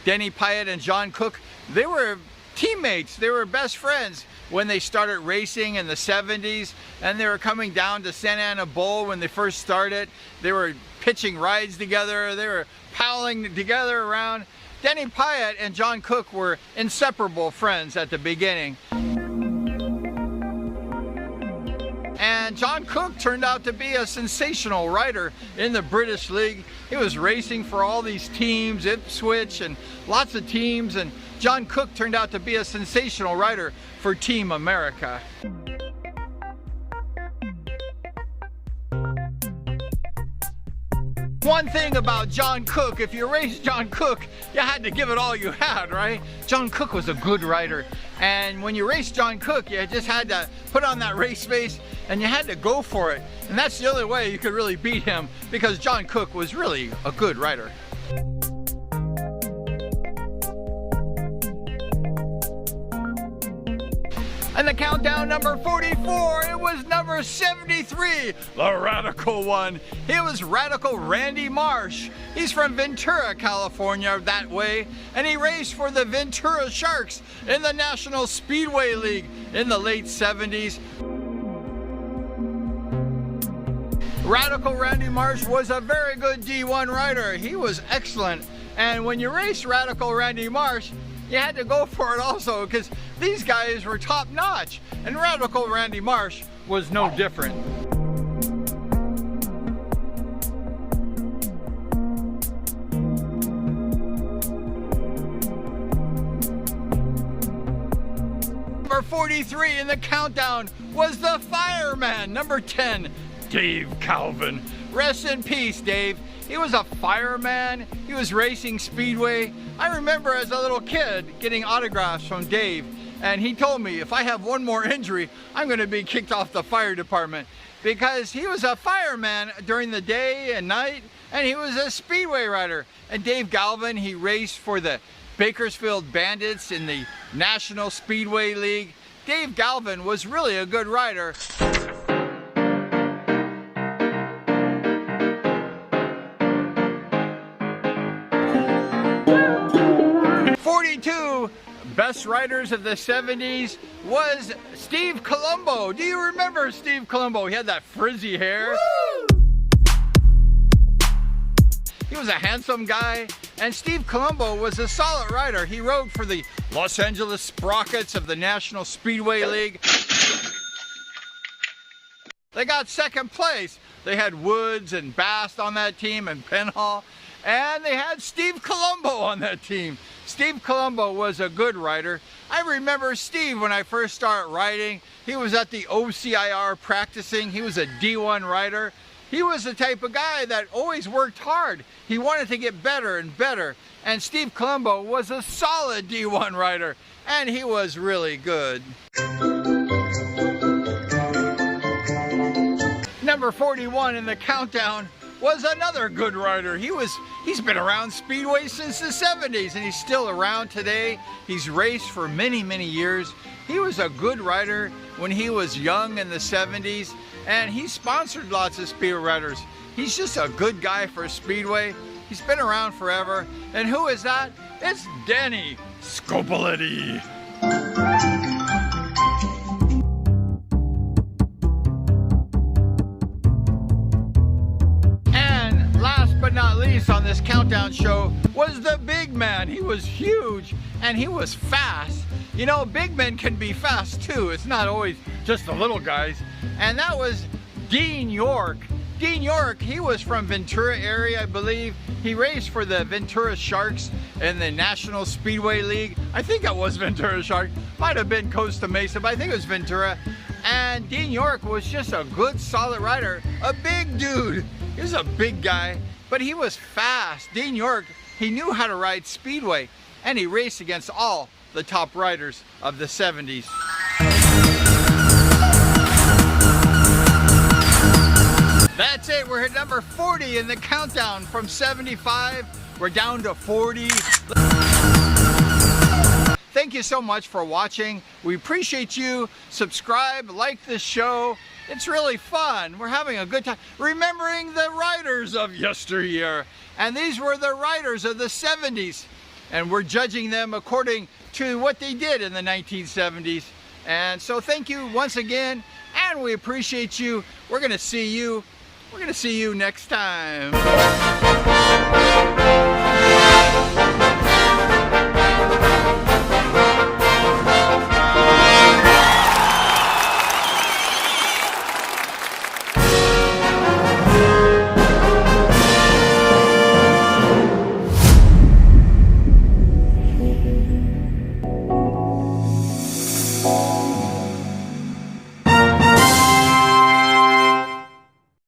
Denny Pyatt and John Cook, they were teammates, they were best friends when they started racing in the 70s, and they were coming down to Santa Ana Bowl when they first started. They were pitching rides together, they were palling together around. Denny Pyatt and John Cook were inseparable friends at the beginning. And John Cook turned out to be a sensational rider in the British League. He was racing for all these teams, Ipswich and lots of teams, and John Cook turned out to be a sensational rider for Team America. One thing about John Cook, if you raced John Cook, you had to give it all you had, right? John Cook was a good rider, and when you raced John Cook, you just had to put on that race face and you had to go for it. And that's the only way you could really beat him, because John Cook was really a good rider. And the countdown number 44, it was number 73, the radical one. It was Radical Randy Marsh. He's from Ventura, California, that way, and he raced for the Ventura Sharks in the National Speedway League in the late 70s. Radical Randy Marsh was a very good D1 rider. He was excellent, and when you race Radical Randy Marsh, you had to go for it also, because these guys were top notch, and Radical Randy Marsh was no different. Number 43 in the countdown was the fireman, number 10, Dave Calvin. Rest in peace, Dave. He was a fireman, he was racing speedway. I remember as a little kid getting autographs from Dave, and he told me if I have one more injury, I'm going to be kicked off the fire department, because he was a fireman during the day and night, and he was a speedway rider. And Dave Galvin, he raced for the Bakersfield Bandits in the National Speedway League. Dave Galvin was really a good rider. 42 best riders of the 70s was Steve Colombo. Do you remember Steve Colombo? He had that frizzy hair. Woo! He was a handsome guy, and Steve Colombo was a solid rider. He rode for the Los Angeles Sprockets of the National Speedway League. They got second place. They had Woods and Bast on that team and Penhall, and they had Steve Colombo on that team. Steve Colombo was a good rider. I remember Steve when I first started riding. He was at the OCIR practicing. He was a D1 rider. He was the type of guy that always worked hard. He wanted to get better and better. And Steve Colombo was a solid D1 rider, and he was really good. Number 41 in the countdown was another good rider. He's been around Speedway since the 70s, and he's still around today. He's raced for many, many years. He was a good rider when he was young in the 70s, and he sponsored lots of Speedway riders. He's just a good guy for Speedway. He's been around forever. And who is that? It's Danny Scopoletti. But not least on this countdown show was the big man. He was huge and he was fast. You know, big men can be fast too. It's not always just the little guys. And that was Dean York. Dean York, he was from Ventura area, I believe. He raced for the Ventura Sharks in the National Speedway League. I think it was Ventura Sharks. Might have been Costa Mesa, but I think it was Ventura. And Dean York was just a good, solid rider. A big dude. He was a big guy, but he was fast. Dean York, he knew how to ride Speedway, and he raced against all the top riders of the 70s. That's it, we're at number 40 in the countdown. From 75, we're down to 40. Thank you so much for watching. We appreciate you. Subscribe, like this show. It's really fun. We're having a good time remembering the riders of yesteryear. And these were the riders of the 70s. and we're judging them according to what they did in the 1970s. And so thank you once again, and we appreciate you. We're gonna see you next time.